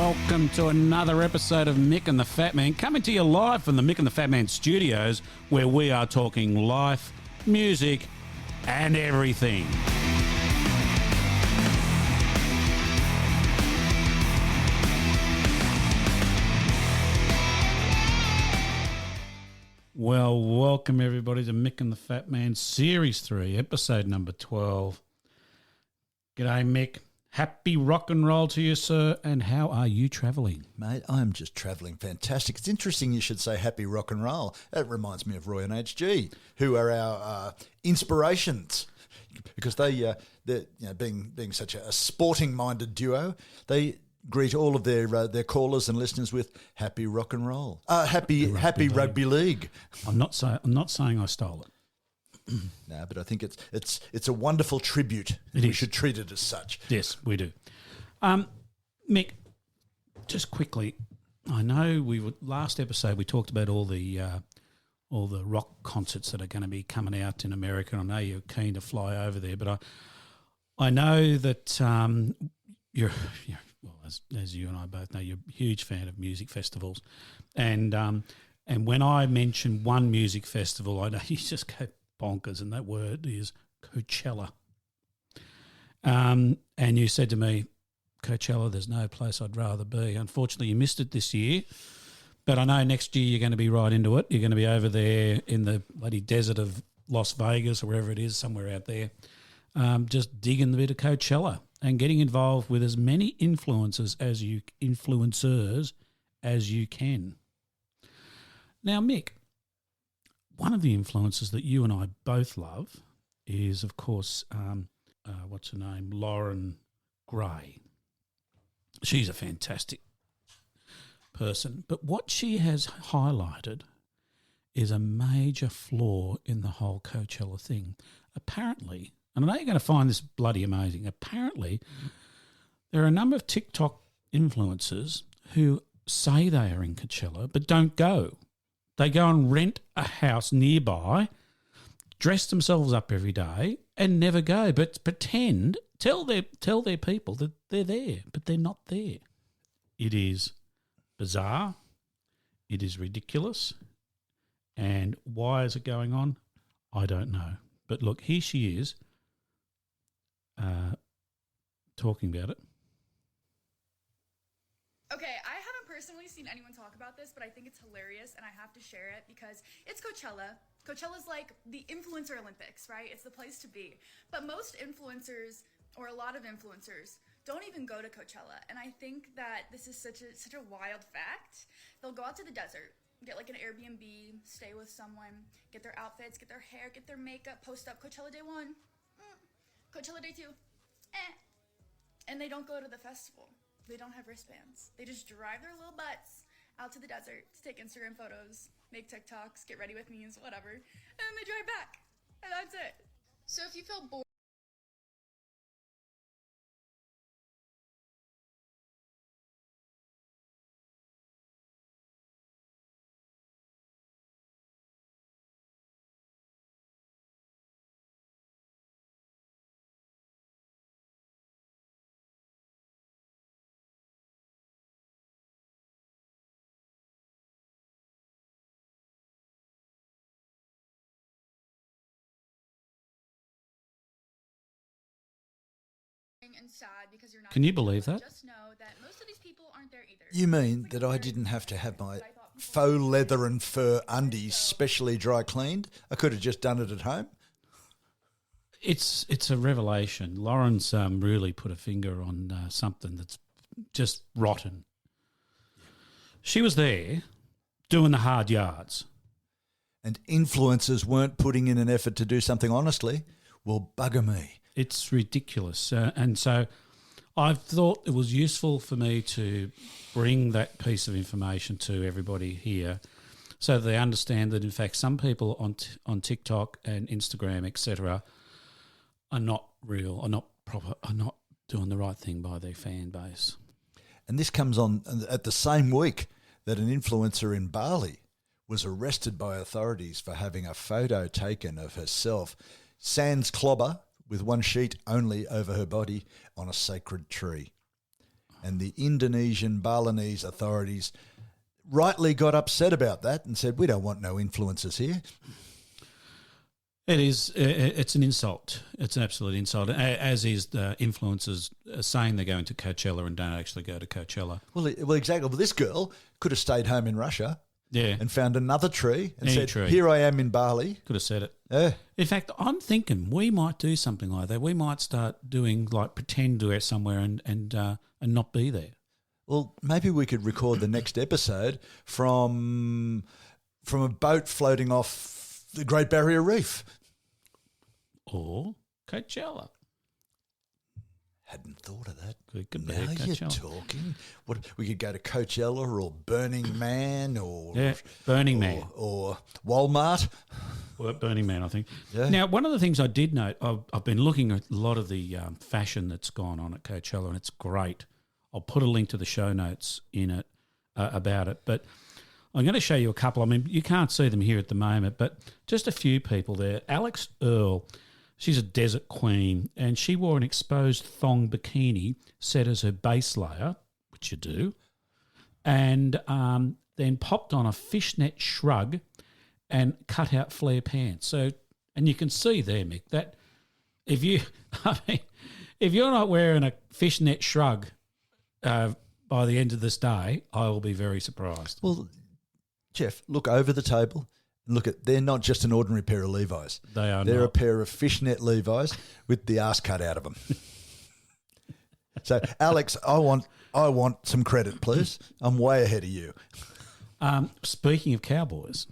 welcome to another episode of Mick and the Fat Man, coming to you live from the Mick and the Fat Man studios, where we are talking life, music, and everything. Well, welcome everybody to Mick and the Fat Man Series 3, episode number 12. G'day, Mick. Happy rock and roll to you, sir, and how are you travelling? Mate, I'm just travelling fantastic. It's interesting you should say happy rock and roll. That reminds me of Roy and HG, who are our inspirations, because they're being such a sporting-minded duo, they greet all of their callers and listeners with happy rock and roll, happy rugby league. I'm not saying I stole it. No, but I think it's a wonderful tribute. We should treat it as such. Yes, we do. Mick, just quickly, I know last episode we talked about all the rock concerts that are going to be coming out in America. I know you're keen to fly over there, but I know that you're well, as you and I both know, you're a huge fan of music festivals, and when I mention one music festival, I know you just go bonkers, and that word is Coachella. And you said to me, Coachella, there's no place I'd rather be. Unfortunately, you missed it this year, but I know next year you're going to be right into it. You're going to be over there in the bloody desert of Las Vegas or wherever it is, somewhere out there, just digging the bit of Coachella and getting involved with as many influencers as you can. Now, Mick, one of the influences that you and I both love is, of course, what's her name? Lauren Gray. She's a fantastic person. But what she has highlighted is a major flaw in the whole Coachella thing. Apparently, and I know you're going to find this bloody amazing, apparently there are a number of TikTok influencers who say they are in Coachella but don't go. They go and rent a house nearby, dress themselves up every day, and never go. But tell their people that they're there, but they're not there. It is bizarre. It is ridiculous. And why is it going on? I don't know. But look, here she is talking about it. Okay, I haven't personally seen anyone talk about this, but I think it's hilarious, and I have to share it because it's Coachella. Coachella's like the influencer Olympics, right? It's the place to be. But most influencers, or a lot of influencers, don't even go to Coachella, and I think that this is such a wild fact. They'll go out to the desert, get like an Airbnb, stay with someone, get their outfits, get their hair, get their makeup, post up Coachella day 1, Coachella day 2, and they don't go to the festival. They don't have wristbands. They just drive their little butts out to the desert to take Instagram photos, make TikToks, get ready with me's, whatever, and then they drive back, and that's it. So if you feel bored, and sad because you're not. Can you believe that? Just know that most of these people aren't there either. You mean that I didn't have to have my faux leather and fur undies specially dry cleaned? I could have just done it at home? It's a revelation. Lauren's really put a finger on something that's just rotten. She was there doing the hard yards. And influencers weren't putting in an effort to do something honestly? Well, bugger me. It's ridiculous. And so I thought it was useful for me to bring that piece of information to everybody here so that they understand that, in fact, some people on TikTok and Instagram, etc., are not real, are not proper, are not doing the right thing by their fan base. And this comes on at the same week that an influencer in Bali was arrested by authorities for having a photo taken of herself, sans clobber, with one sheet only over her body on a sacred tree. And the Indonesian Balinese authorities rightly got upset about that and said, we don't want no influencers here. It is. It's an insult. It's an absolute insult, as is the influencers saying they're going to Coachella and don't actually go to Coachella. Well, exactly. Well, this girl could have stayed home in Russia and found another tree and said, here I am in Bali. Could have said it. Yeah. In fact, I'm thinking we might do something like that. We might start doing like pretend we're somewhere and not be there. Well, maybe we could record the next episode from a boat floating off the Great Barrier Reef. Or Coachella. Hadn't thought of that. Could now you're talking. What we could go to Coachella or Burning Man or Burning Man or Walmart. Well, Burning Man, I think. Yeah. Now, one of the things I did note, I've been looking at a lot of the fashion that's gone on at Coachella, and it's great. I'll put a link to the show notes in it about it, but I'm going to show you a couple. I mean, you can't see them here at the moment, but just a few people there. Alex Earle, she's a desert queen, and she wore an exposed thong bikini set as her base layer, which you do, and then popped on a fishnet shrug and cut out flare pants. So, and you can see there, Mick, that if you're not wearing a fishnet shrug by the end of this day, I will be very surprised. Well, Jeff, look over the table and look they're not just an ordinary pair of Levi's. They're a pair of fishnet Levi's with the arse cut out of them. So, Alex, I want some credit, please. I'm way ahead of you. Speaking of cowboys,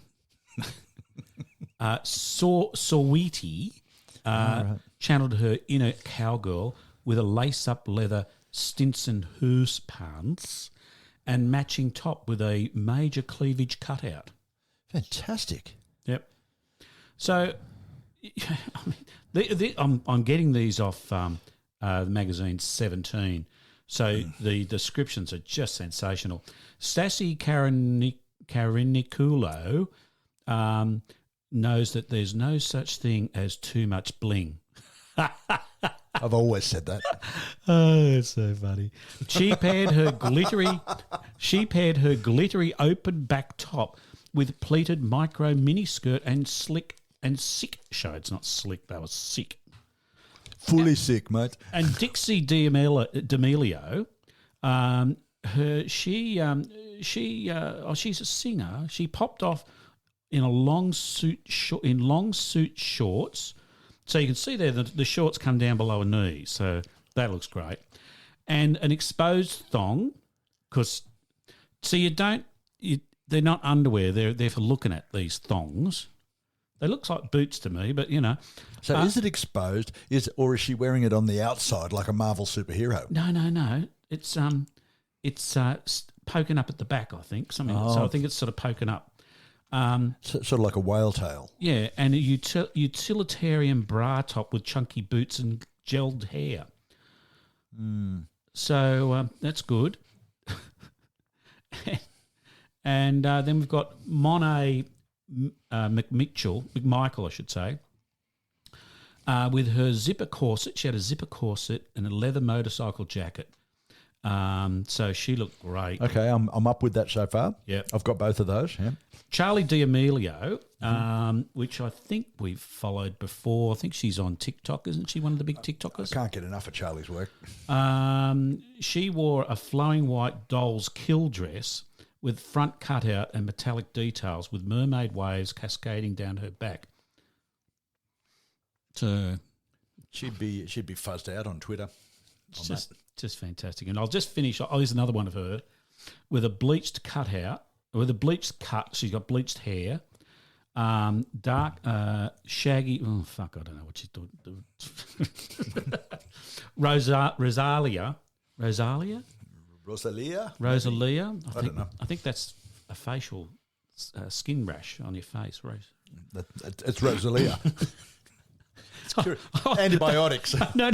Saweetie channeled her inner cowgirl with a lace-up leather Stinson Hoose pants and matching top with a major cleavage cutout. Fantastic. Yep. So, I'm getting these off the magazine 17. So the descriptions are just sensational. Stassi Karinikulo knows that there's no such thing as too much bling. I've always said that. Oh, it's so funny. She paired her glittery open back top with pleated micro mini skirt and sick shades. Not slick, they were sick. Fully sick, mate. And Dixie D'Amelio, she's a singer. She popped off in a long suit shorts. So you can see there the shorts come down below her knees, so that looks great. And an exposed thong, because they're not underwear. They're for looking at these thongs. They look like boots to me, but you know. So is it exposed? Or is she wearing it on the outside like a Marvel superhero? No. It's poking up at the back, I think. So I think it's sort of poking up. Sort of like a whale tail. Yeah, and a utilitarian bra top with chunky boots and gelled hair. So that's good. And then we've got Monet McMichael, I should say, with her zipper corset. She had a zipper corset and a leather motorcycle jacket. So she looked great. Okay, I'm up with that so far. Yeah, I've got both of those. Yeah. Charlie D'Amelio, which I think we've followed before. I think she's on TikTok, isn't she? One of the big TikTokers. I can't get enough of Charlie's work. She wore a flowing white doll's kill dress with front cutout and metallic details, with mermaid waves cascading down her back. So she'd be fuzzed out on Twitter. Just fantastic. And I'll just finish. Here's another one of her with a bleached cutout, with a bleached cut. She's got bleached hair, dark, shaggy. Oh fuck! I don't know what she's doing. Rosalia. I don't know. I think that's a facial skin rash on your face, Rose. It's Rosalia. Antibiotics. No.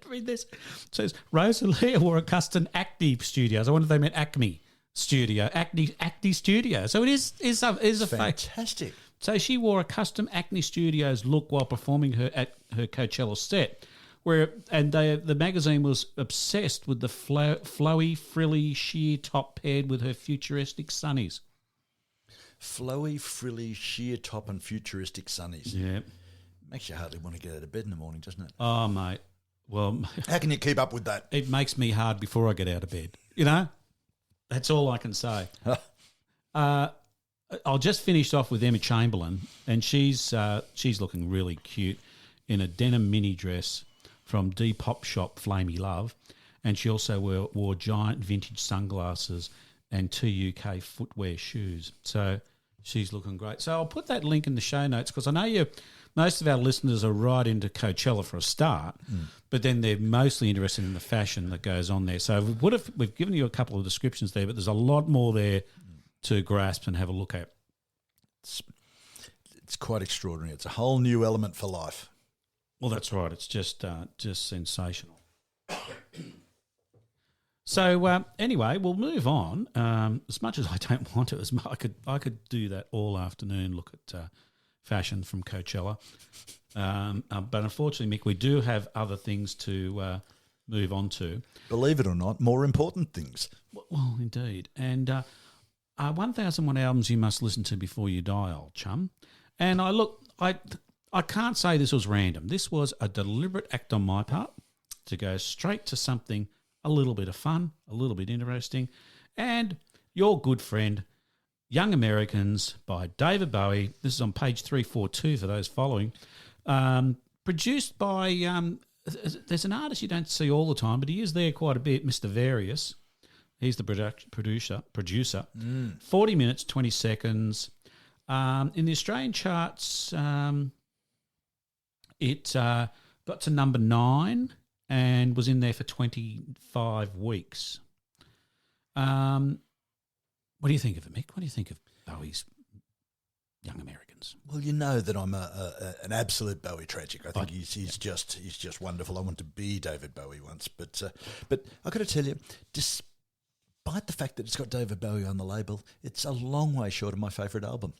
Read this. It says Rosalia wore a custom Acne Studios. I wonder if they meant Acme Studio. Acne Studio. So it is a fantastic. So she wore a custom Acne Studios look while performing at her Coachella set, the magazine was obsessed with the flowy, frilly, sheer top paired with her futuristic sunnies. Flowy, frilly, sheer top and futuristic sunnies. Yeah. Makes you hardly want to get out of bed in the morning, doesn't it? Oh, mate. Well, how can you keep up with that? It makes me hard before I get out of bed. You know? That's all I can say. I'll just finish off with Emma Chamberlain, and she's looking really cute in a denim mini dress from Depop shop Flamey Love, and she also wore giant vintage sunglasses and 2 UK footwear shoes. So she's looking great. So I'll put that link in the show notes because I know most of our listeners are right into Coachella for a start, but then they're mostly interested in the fashion that goes on there. So we've given you a couple of descriptions there, but there's a lot more there to grasp and have a look at. It's quite extraordinary. It's a whole new element for life. Well, that's right. It's just sensational. So anyway, we'll move on. As much as I don't want to, I could do that all afternoon. Look at fashion from Coachella, but unfortunately, Mick, we do have other things to move on to. Believe it or not, more important things. Well, indeed, and 1001 albums you must listen to before you die, old chum. And I can't say this was random. This was a deliberate act on my part to go straight to something a little bit of fun, a little bit interesting, and your good friend, Young Americans by David Bowie. This is on page 342 for those following. Produced by, there's an artist you don't see all the time, but he is there quite a bit, Mr. Various. He's the producer. 40 minutes, 20 seconds. In the Australian charts, it got to number 9 and was in there for 25 weeks. What do you think of it, Mick? What do you think of Bowie's Young Americans? Well, you know that I'm an absolute Bowie tragic. I think he's just wonderful. I want to be David Bowie once, but I got to tell you, despite the fact that it's got David Bowie on the label, it's a long way short of my favourite album.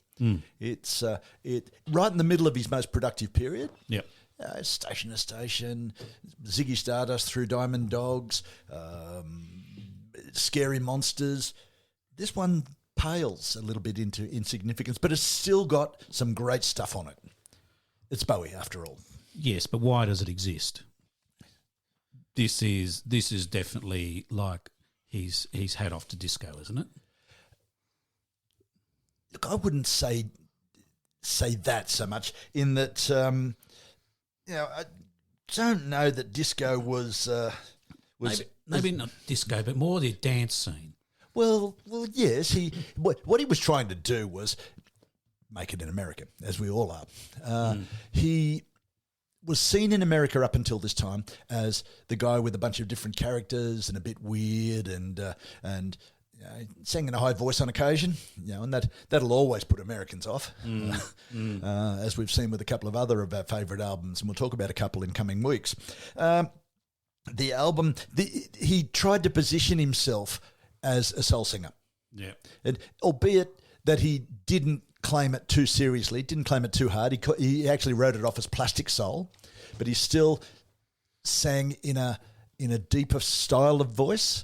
It's right in the middle of his most productive period. Yep. Station to Station, Ziggy Stardust Through Diamond Dogs, Scary Monsters. This one pales a little bit into insignificance, but it's still got some great stuff on it. It's Bowie, after all. Yes, but why does it exist? This is definitely like he's had off to disco, isn't it? Look, I wouldn't say that so much in that. I don't know that disco was maybe not disco, but more the dance scene. Well, yes. What he was trying to do was make it in America, as we all are. He was seen in America up until this time as the guy with a bunch of different characters and a bit weird and sang in a high voice on occasion, and that'll always put Americans off, as we've seen with a couple of other of our favourite albums, and we'll talk about a couple in coming weeks. The album, he tried to position himself as a soul singer, and albeit that he didn't claim it too seriously, didn't claim it too hard. He actually wrote it off as plastic soul, but he still sang in a deeper style of voice.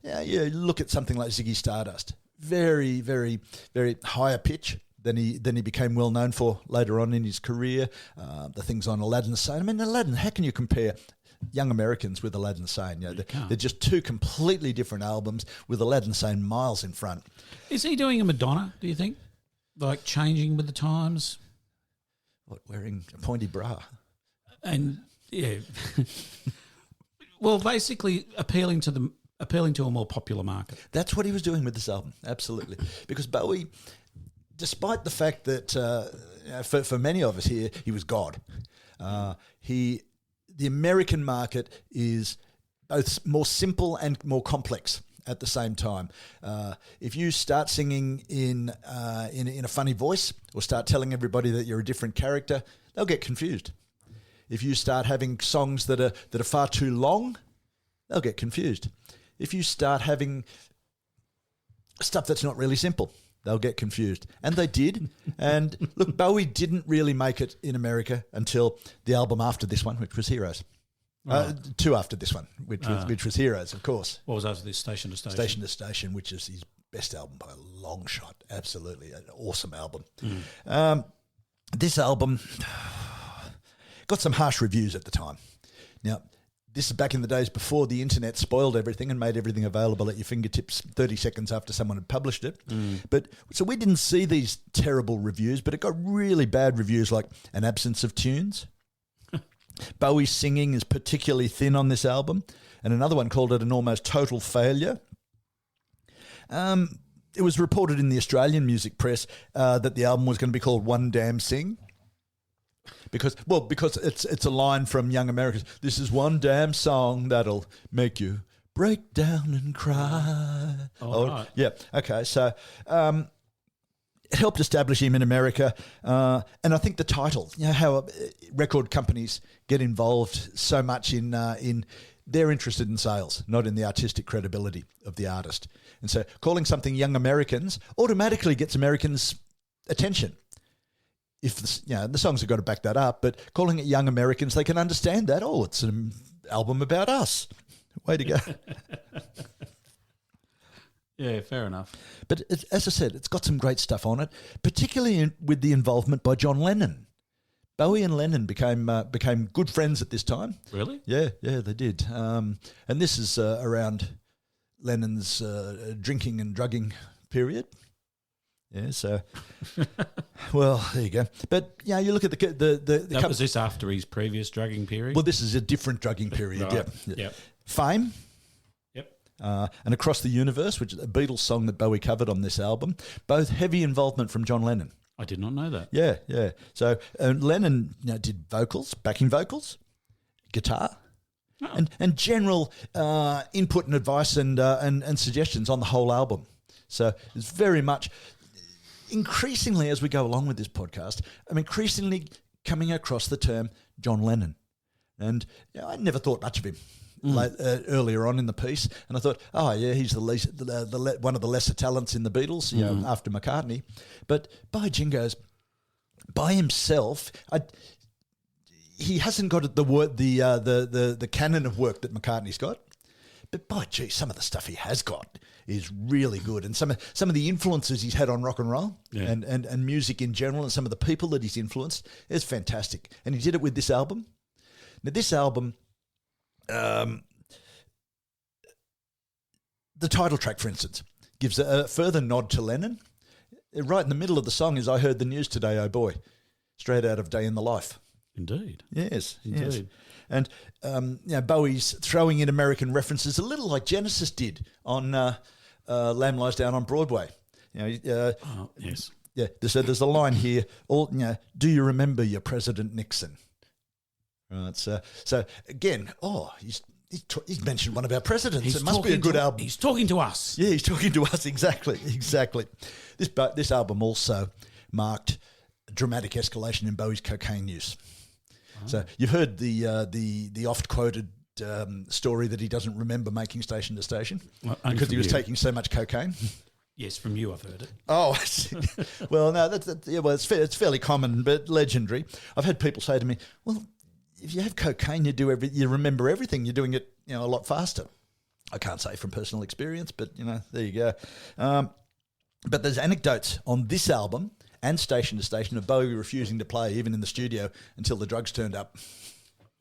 You look at something like Ziggy Stardust, very, very, very higher pitch than he became well known for later on in his career. The things on Aladdin Sane. I mean, Aladdin, how can you compare Young Americans with Aladdin Sane? They're just two completely different albums with Aladdin Sane miles in front. Is he doing a Madonna, do you think? Like changing with the times? What, wearing a pointy bra? And, yeah... Well, basically appealing to a more popular market. That's what he was doing with this album, absolutely. Because Bowie, despite the fact that for many of us here, he was God. The American market is both more simple and more complex at the same time. If you start singing in a funny voice or start telling everybody that you're a different character, they'll get confused. If you start having songs that are far too long, they'll get confused. If you start having stuff that's not really simple, they'll get confused. And they did. And look, Bowie didn't really make it in America until the album after this one, which was Heroes. Two after this one, which was Heroes, of course. What was after this? Station to Station? Station to Station, which is his best album by a long shot. Absolutely an awesome album. This album got some harsh reviews at the time. Now, this is back in the days before the internet spoiled everything and made everything available at your fingertips 30 seconds after someone had published it. But so we didn't see these terrible reviews, but it got really bad reviews like an absence of tunes. Bowie's singing is particularly thin on this album, and another one called it an almost total failure. It was reported in the Australian music press that the album was going to be called One Damn Sing. Because it's a line from Young Americans. This is one damn song that'll make you break down and cry. Right. Yeah, okay. So it helped establish him in America. And I think the title, how record companies get involved so much in they're interested in sales, not in the artistic credibility of the artist. And so calling something Young Americans automatically gets Americans' attention. If the songs have got to back that up, but calling it Young Americans, they can understand that. Oh, it's an album about us. Way to go. Yeah, fair enough. But as I said, it's got some great stuff on it, particularly with the involvement by John Lennon. Bowie and Lennon became good friends at this time. Really? Yeah, they did. And this is around Lennon's drinking and drugging period. Yeah, so, well, there you go. But, you look at the was this after his previous drugging period? Well, this is a different drugging period, right. Yep. Fame. Yep. And Across the Universe, which is a Beatles song that Bowie covered on this album. Both heavy involvement from John Lennon. I did not know that. Yeah. So Lennon did vocals, backing vocals, guitar, and general input and advice and suggestions on the whole album. So it's very much... Increasingly, as we go along with this podcast, I'm increasingly coming across the term John Lennon. And I never thought much of him earlier on in the piece. And I thought, he's one of the lesser talents in the Beatles, after McCartney. But by jingoes, by himself, he hasn't got the canon of work that McCartney's got. But by gee, some of the stuff he has got is really good, and some of the influences he's had on rock and roll and music in general, and some of the people that he's influenced is fantastic. And he did it with this album. Now, this album, the title track, for instance, gives a further nod to Lennon. Right in the middle of the song is "I Heard the News Today, Oh Boy," straight out of Day in the Life. Indeed. Yes, indeed. Yes. And Bowie's throwing in American references a little like Genesis did on Lamb Lies Down on Broadway. Yes. Yeah. So there's a line here. Do you remember your President Nixon? Right. So again, he's mentioned one of our presidents. It must be a good album. He's talking to us. Yeah, he's talking to us. Exactly. This album also marked a dramatic escalation in Bowie's cocaine use. So you've heard the oft-quoted story that he doesn't remember making Station to Station because he was taking so much cocaine. Yes, from you I've heard it. Oh, I see. Well, no, it's fairly common but legendary. I've had people say to me, "Well, if you have cocaine, you remember everything. You're doing it, a lot faster." I can't say from personal experience, but there you go. But there's anecdotes on this album and Station to Station of Bowie refusing to play, even in the studio, until the drugs turned up.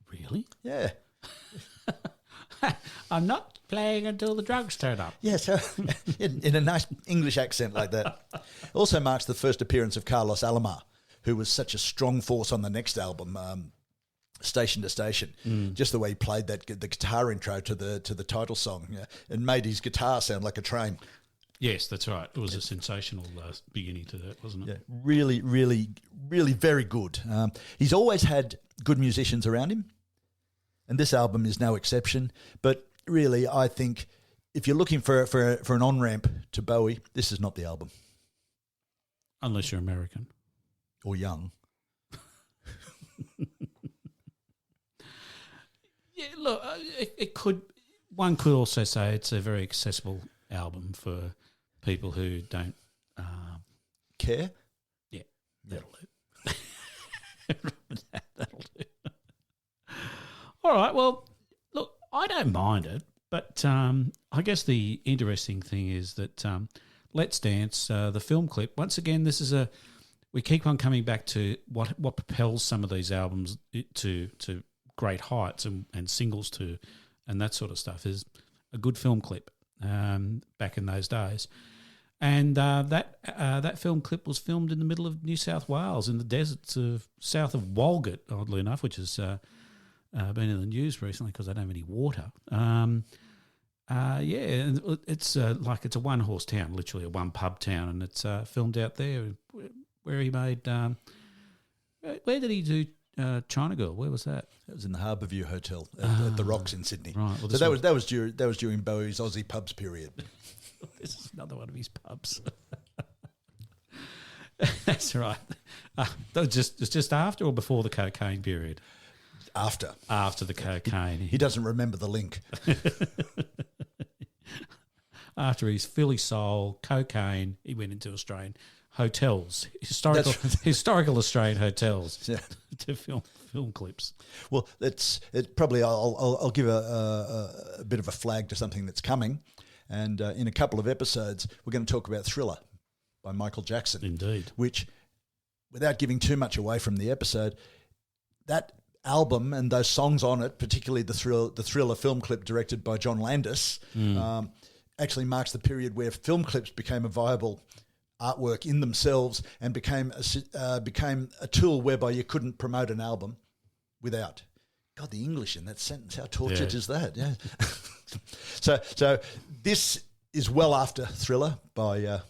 Really? Yeah. I'm not playing until the drugs turn up. Yeah, so in a nice English accent like that. Also marks the first appearance of Carlos Alomar, who was such a strong force on the next album, Station to Station. Just the way he played the guitar intro to the title song, and made his guitar sound like a train. Yes, that's right. It was a sensational beginning to that, wasn't it? Yeah, really, really, really very good. He's always had good musicians around him, and this album is no exception. But really, I think if you're looking for an on-ramp to Bowie, this is not the album. Unless you're American. Or young. Yeah, look, one could also say it's a very accessible album for people who don't care. Yeah, that'll do. That'll do. All right, well, I don't mind it, but I guess the interesting thing is that Let's Dance, the film clip, once again, this is we keep on coming back to what propels some of these albums to great heights and singles to, and that sort of stuff, is a good film clip back in those days. And that film clip was filmed in the middle of New South Wales in the deserts of south of Walgett, oddly enough, which has been in the news recently because they don't have any water. It's like it's a one-horse town, literally a one-pub town, and it's filmed out there where he made. Where did he do China Girl? Where was that? That was in the Harbourview Hotel at the Rocks in Sydney. Right. Well, so that was during Bowie's Aussie pubs period. This is another one of his pubs. That's right. It's just after or before the cocaine period? After the cocaine. He doesn't remember the link. After his Philly soul, cocaine, he went into Australian hotels, historical Australian hotels, to film clips. Well, I'll give a bit of a flag to something that's coming, and in a couple of episodes we're going to talk about Thriller by Michael Jackson. Indeed. Which, without giving too much away from the episode, that album and those songs on it, particularly the Thriller film clip directed by John Landis, actually marks the period where film clips became a viable artwork in themselves and became a tool whereby you couldn't promote an album without. God, the English in that sentence, how tortured is that? Yeah. So this is well after Thriller by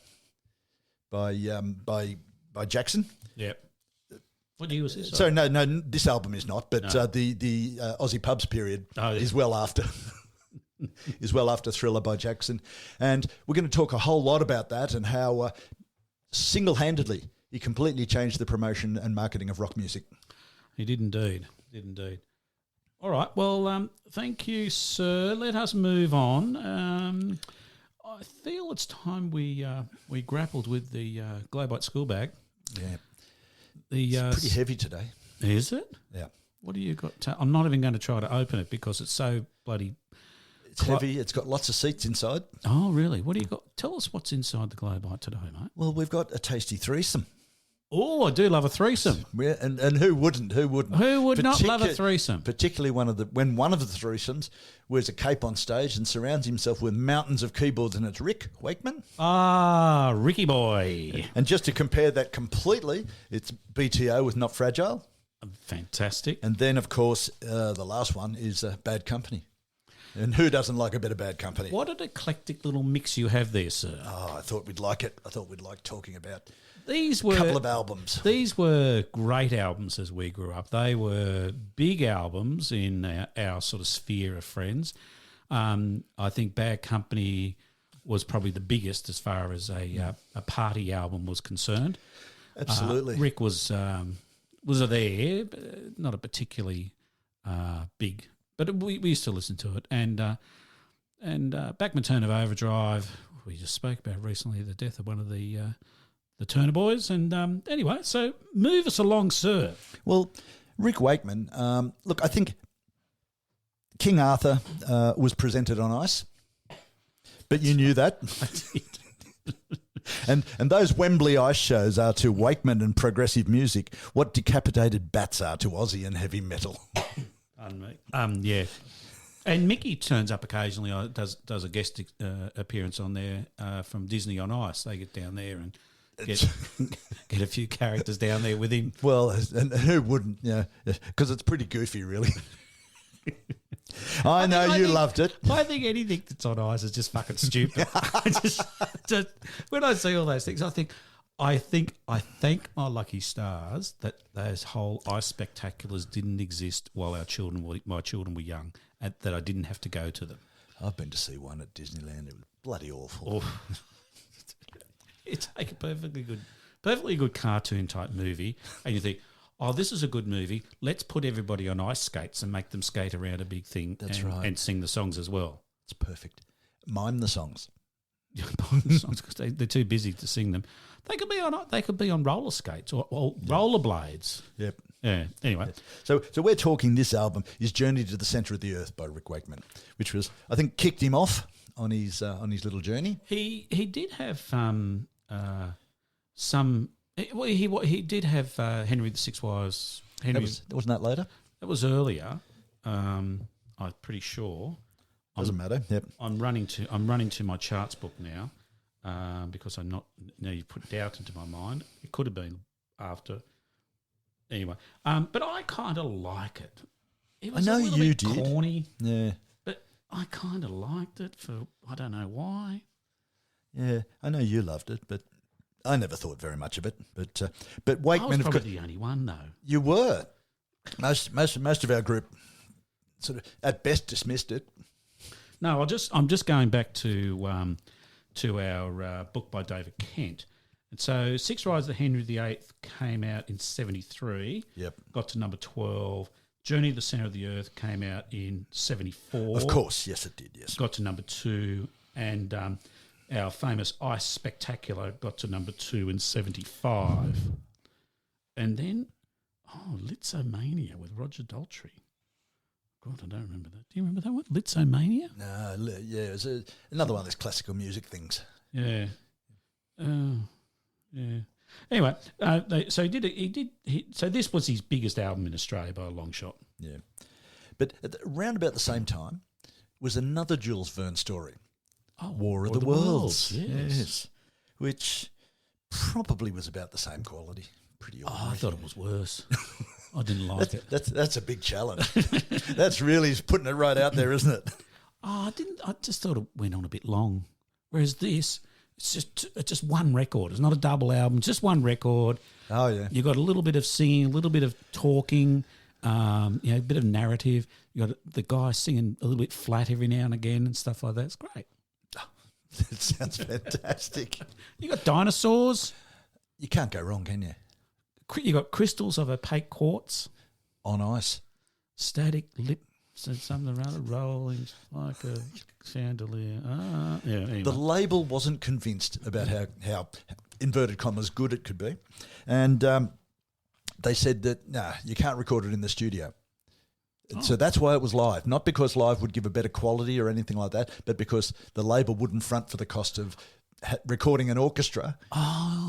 Jackson. Yep. What year was this? So no, this album is not, but the Aussie pubs period is well after. Is well after Thriller by Jackson, and we're going to talk a whole lot about that and how single-handedly he completely changed the promotion and marketing of rock music. He did indeed. All right. Well, thank you, sir. Let us move on. I feel it's time we grappled with the Globite school bag. Yeah. It's pretty heavy today. Is it? Yeah. What do you got? I'm not even going to try to open it because it's so bloody... It's heavy. It's got lots of seats inside. Oh, really? What do you got? Tell us what's inside the Globite today, mate. Well, we've got a tasty threesome. Oh, I do love a threesome. Yeah, and who wouldn't? Who wouldn't? Who would not love a threesome? Particularly when one of the threesomes wears a cape on stage and surrounds himself with mountains of keyboards, and it's Rick Wakeman. Ah, Ricky boy. And just to compare that completely, it's BTO with Not Fragile. Fantastic. And then, of course, the last one is Bad Company. And who doesn't like a bit of Bad Company? What an eclectic little mix you have there, sir. Oh, I thought we'd like it. I thought we'd like talking about a couple of albums. These were great albums as we grew up. They were big albums in our sort of sphere of friends. I think Bad Company was probably the biggest as far as a party album was concerned. Absolutely. Rick was there, but not a particularly big. But we used to listen to it. And Bachman Turner Overdrive, we just spoke about recently the death of one of the Turner boys. And anyway, so move us along, sir. Well, Rick Wakeman, look, I think King Arthur was presented on ice, but you knew that. And those Wembley ice shows are to Wakeman and progressive music what decapitated bats are to Aussie and heavy metal. Yeah. And Mickey turns up occasionally, does a guest appearance on there from Disney on Ice. They get down there and get a few characters down there with him. Well, and who wouldn't? Yeah, because it's pretty goofy, really. I know you loved it. I think anything that's on ice is just fucking stupid. just when I see all those things, I thank my lucky stars that those whole ice spectaculars didn't exist while my children were young, and that I didn't have to go to them. I've been to see one at Disneyland. It was bloody awful. Oh. You take a perfectly good cartoon type movie, and you think, oh, this is a good movie. Let's put everybody on ice skates and make them skate around a big thing. That's right. And sing the songs as well. It's perfect. Mime the songs. songs because they're too busy to sing them. They could be on roller skates or rollerblades. Yep. Yeah. Anyway, So we're talking this album is Journey to the Centre of the Earth by Rick Wakeman, which was, I think, kicked him off on his little journey. he did have some. Well, he did have Henry the Six Wives. Wasn't that later? That was earlier. I'm pretty sure. Doesn't matter. Yep. I'm running to my charts book now because I'm not. Now you put doubt into my mind. It could have been after. Anyway, but I kind of like it. It was I know a little you bit did. corny, Yeah. but I kind of liked it for I don't know why. Yeah. I know you loved it, but I never thought very much of it. But I Wakeman, was of probably course, the only one though. you were. Most of our group sort of at best dismissed it. No, I'm just going back to our book by David Kent. And so Six Rides of Henry VIII came out in 1973. Yep. Got to number 12. Journey to the Centre of the Earth came out in 1974. Of course, yes, it did. Yes. Got to number 2. And our famous Ice Spectacular got to number 2 in 1975. And then, Litzomania with Roger Daltrey. God, I don't remember that. Do you remember that one? Litzomania? No, yeah, it was another one of those classical music things. Yeah. Yeah. Anyway, so so this was his biggest album in Australia by a long shot. Yeah. But around about the same time was another Jules Verne story, War of the Worlds. Yes. Which probably was about the same quality. Pretty ordinary. I thought it was worse. I didn't like it. That's a big challenge. That's really putting it right out there, isn't it? I just thought it went on a bit long. Whereas this, it's just one record. It's not a double album. It's just one record. Oh yeah. You got a little bit of singing, a little bit of talking, a bit of narrative. You got the guy singing a little bit flat every now and again and stuff like that. It's great. It sounds fantastic. You got dinosaurs. You can't go wrong, can you? You got crystals of opaque quartz. On ice. Static lip. So something around rolling like a chandelier. Anyway. The label wasn't convinced about how inverted commas good it could be, and they said that you can't record it in the studio. So that's why it was live, not because live would give a better quality or anything like that, but because the label wouldn't front for the cost of recording an orchestra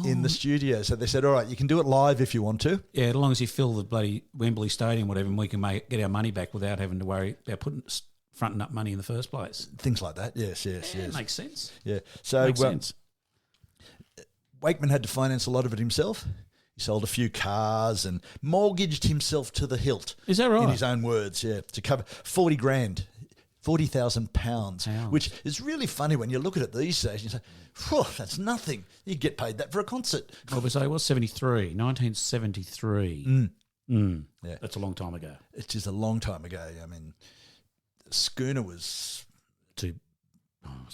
in the studio. So they said, all right, you can do it live if you want to. Yeah, as long as you fill the bloody Wembley Stadium, whatever, and we can get our money back without having to worry about fronting up money in the first place. Things like that. Yes. Makes sense. Yeah. So Makes sense. Wakeman had to finance a lot of it himself. He sold a few cars and mortgaged himself to the hilt. Is that right? In his own words, yeah, to cover 40 grand. £40,000, which is really funny when you look at it these days and you say, whew, that's nothing. You get paid that for a concert. What was it? 1973. Yeah. That's a long time ago. It's just a long time ago. I mean, Schooner was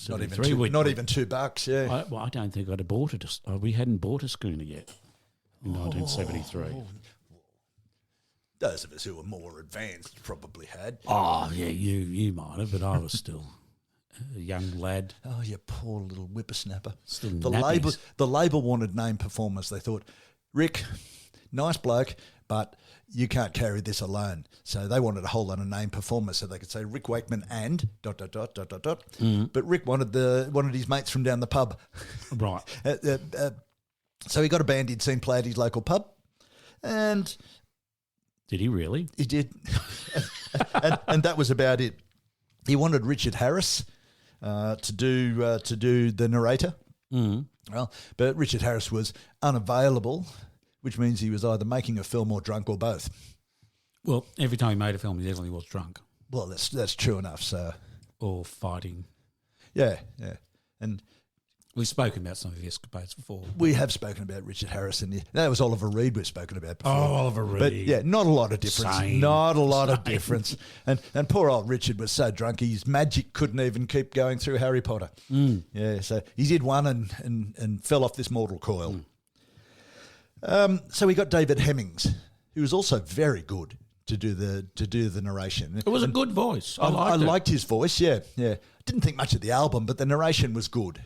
not even $2, yeah. I don't think I'd have bought it. We hadn't bought a Schooner yet in 1973. Those of us who were more advanced probably had. Oh, yeah, you might have, but I was still a young lad. Oh, you poor little whippersnapper. Still the nappies. label wanted name performers. They thought, Rick, nice bloke, but you can't carry this alone. So they wanted a whole lot of name performers so they could say Rick Wakeman and ... But Rick wanted his mates from down the pub. Right. So he got a band he'd seen play at his local pub, and... Did he really? He did. and that was about it. He wanted Richard Harris to do the narrator. Mm. Well, but Richard Harris was unavailable, which means he was either making a film or drunk or both. Well, every time he made a film, he definitely was drunk. Well, that's true enough. So, or fighting. Yeah. And we've spoken about some of the escapades before. We have spoken about Richard Harris, and that was Oliver Reed we've spoken about before. Oh, Oliver Reed. But yeah, not a lot of difference. Same. Not a lot of difference. And poor old Richard was so drunk, his magic couldn't even keep going through Harry Potter. Mm. Yeah, so he did one and fell off this mortal coil. So we got David Hemmings, who was also very good to do the narration. It was a good voice. I I liked it. liked his voice. Yeah. Didn't think much of the album, but the narration was good.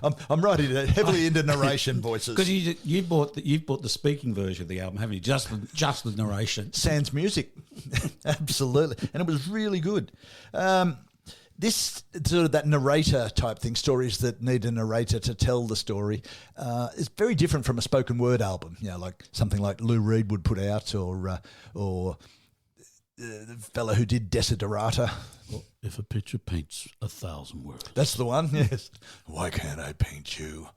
I'm right heavily into narration voices. Because you've bought the speaking version of the album, haven't you? Just the narration. Sans music, absolutely, and it was really good. This sort of that narrator type thing, stories that need a narrator to tell the story, is very different from a spoken word album. Like something like Lou Reed would put out, or the fella who did Desiderata. Well, if a picture paints 1,000 words. That's the one, yes. Why can't I paint you?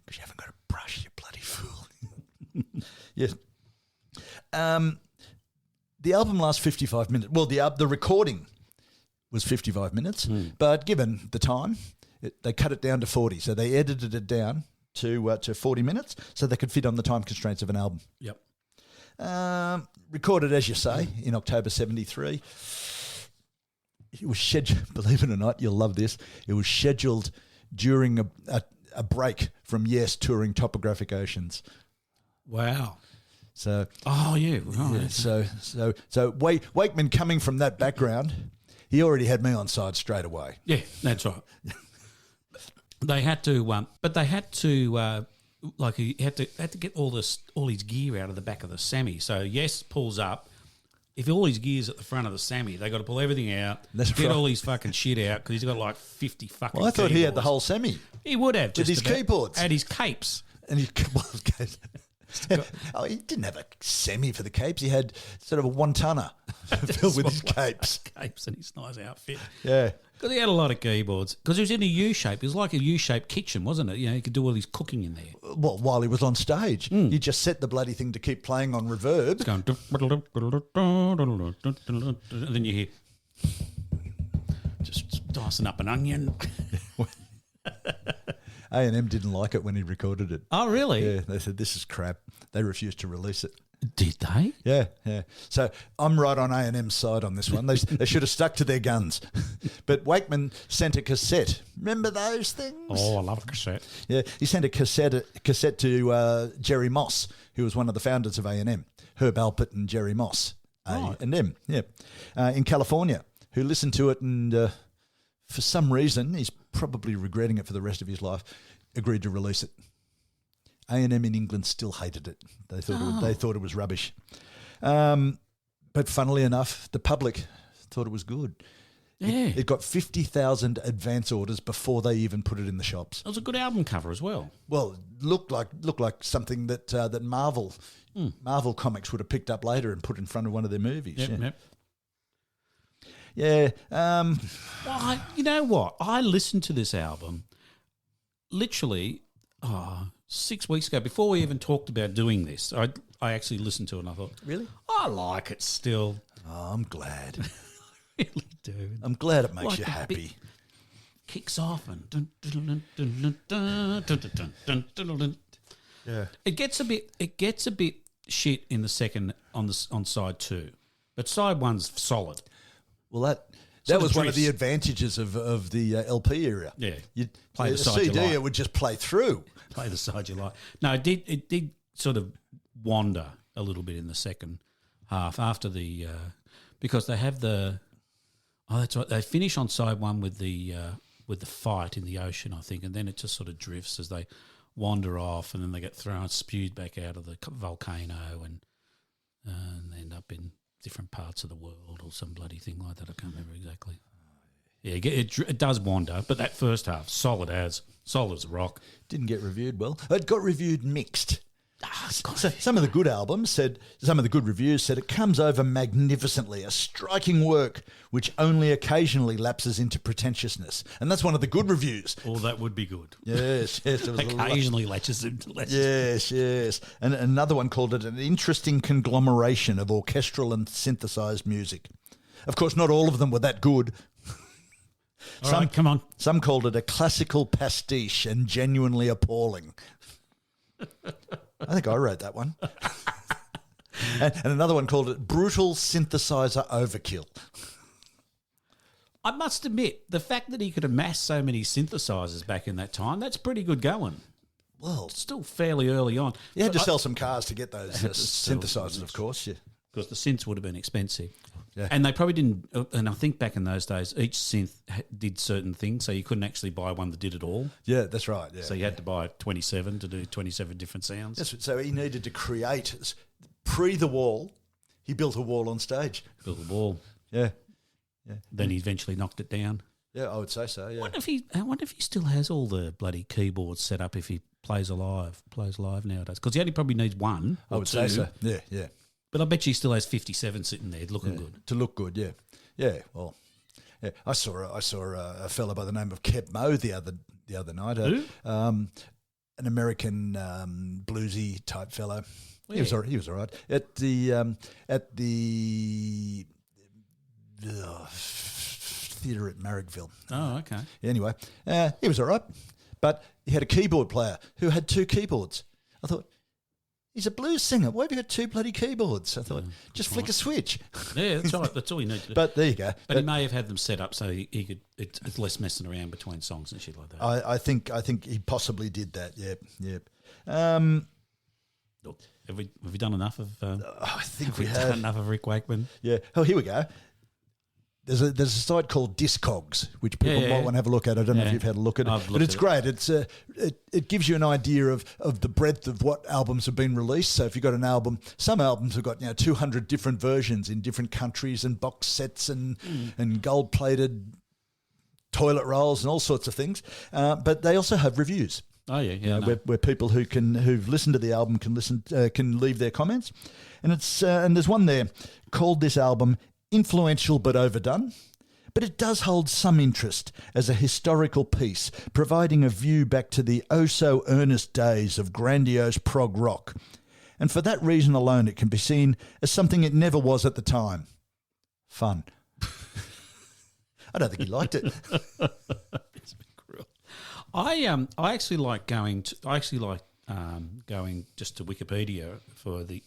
Because you haven't got a brush, you bloody fool. Yes. The album lasts 55 minutes. Well, the recording was 55 minutes, but given the time, they cut it down to 40. So they edited it down to 40 minutes so they could fit on the time constraints of an album. Yep. Recorded, as you say, in October 73. It was scheduled, believe it or not, you'll love this, it was scheduled during a break from Yes touring Topographic Oceans. Wow. So, yeah. So Wakeman, coming from that background, he already had me on side straight away. Yeah, that's right. They had to, he had to get all his gear out of the back of the Sammy. So Yes pulls up. If all his gear's at the front of the Sammy, they got to pull everything out, get all his fucking shit out because he's got like 50 fucking. Well, I thought keyboards. he had the whole Sammy. He would have with his keyboards and his capes. And he he didn't have a Sammy for the capes. He had sort of a one-tonner filled with his capes. Capes and his nice outfit. Yeah. Because he had a lot of keyboards. Because he was in a U-shape. It was like a U-shaped kitchen, wasn't it? He could do all his cooking in there. Well, while he was on stage. You just set the bloody thing to keep playing on reverb. It's going... And then you hear... Just dicing up an onion. A&M didn't like it when he recorded it. Oh, really? Yeah, they said, this is crap. They refused to release it. Did they? Yeah. So I'm right on A&M's side on this one. They should have stuck to their guns. But Wakeman sent a cassette. Remember those things? Oh, I love a cassette. Yeah, he sent a cassette to Jerry Moss, who was one of the founders of A&M, Herb Alpert and Jerry Moss, A&M, in California, who listened to it and for some reason, he's probably regretting it for the rest of his life, agreed to release it. A&M in England still hated it. They thought it was rubbish. But funnily enough, the public thought it was good. Yeah. It got 50,000 advance orders before they even put it in the shops. It was a good album cover as well. Well, looked like something that Marvel Comics would have picked up later and put in front of one of their movies. Yep. Yeah. Well, you know what? I listened to this album literally 6 weeks ago, before we even talked about doing this. I actually listened to it and I thought, really? I like it still. Oh, I'm glad. I really do. I'm glad it makes Like you the happy. Kicks off and yeah. It gets a bit shit in the second on side 2, but side 1's solid. Well, that was one of the advantages of the LP era. Yeah, you'd play the side CD. you like. It would just play through. Play the side you like. No, it did sort of wander a little bit in the second half after the because they have the that's right, they finish on side 1 with the fight in the ocean, I think, and then it just sort of drifts as they wander off, and then they get spewed back out of the volcano and end up in different parts of the world or some bloody thing like that. I can't remember exactly. Yeah, it does wander, but that first half, solid as rock. Didn't get reviewed well. It got reviewed mixed. So some of the good reviews said it comes over magnificently, a striking work which only occasionally lapses into pretentiousness. And that's one of the good reviews. Oh, that would be good. Yes. There was occasionally latches into Yes. And another one called it an interesting conglomeration of orchestral and synthesized music. Of course, not all of them were that good. All right, come on. Some called it a classical pastiche and genuinely appalling. I think I wrote that one. and another one called it brutal synthesizer overkill. I must admit, the fact that he could amass so many synthesizers back in that time, that's pretty good going. Well, still fairly early on. you had to sell some cars to get those had to sell synthesizers, them. of course. Yeah. Because the synths would have been expensive. Yeah. And they probably didn't, and I think back in those days, each synth did certain things, so you couldn't actually buy one that did it all. Yeah, that's right. Yeah. So you had to buy 27 to do 27 different sounds. So he needed to create, pre the wall, he built a wall on stage. Built a wall. Yeah. Then he eventually knocked it down. Yeah, I would say so, yeah. I wonder if he still has all the bloody keyboards set up if he plays live nowadays. Because he only probably needs one. I would say so. Yeah, yeah. But I bet you he still has 57 sitting there looking good. To look good, yeah. Yeah, well, yeah. I saw a fella by the name of Keb Mo the other night. Who? An American bluesy type fellow. He was all right. At the theatre at Marrickville. Oh, okay. Anyway, he was all right, but he had a keyboard player who had two keyboards. I thought, he's a blues singer. Why have you got two bloody keyboards? I thought, just flick a switch. Yeah, that's right. That's all you need to do. But there you go. But he may have had them set up so he could. It's less messing around between songs and shit like that. I think he possibly did that. Yep. Look, have we done enough of? I think we done enough of Rick Wakeman. Yeah. Oh, here we go. There's a site called Discogs, which people might want to have a look at. I don't know if you've had a look at it, but it's great. It's it gives you an idea of the breadth of what albums have been released. So if you've got an album, some albums have got 200 different versions in different countries and box sets and gold plated toilet rolls and all sorts of things. But they also have reviews. Oh yeah, where people who've listened to the album can leave their comments, and and there's one there called this album influential but overdone, but it does hold some interest as a historical piece, providing a view back to the oh-so-earnest days of grandiose prog rock. And for that reason alone, it can be seen as something it never was at the time. Fun. I don't think he liked it. I actually like going just to Wikipedia for the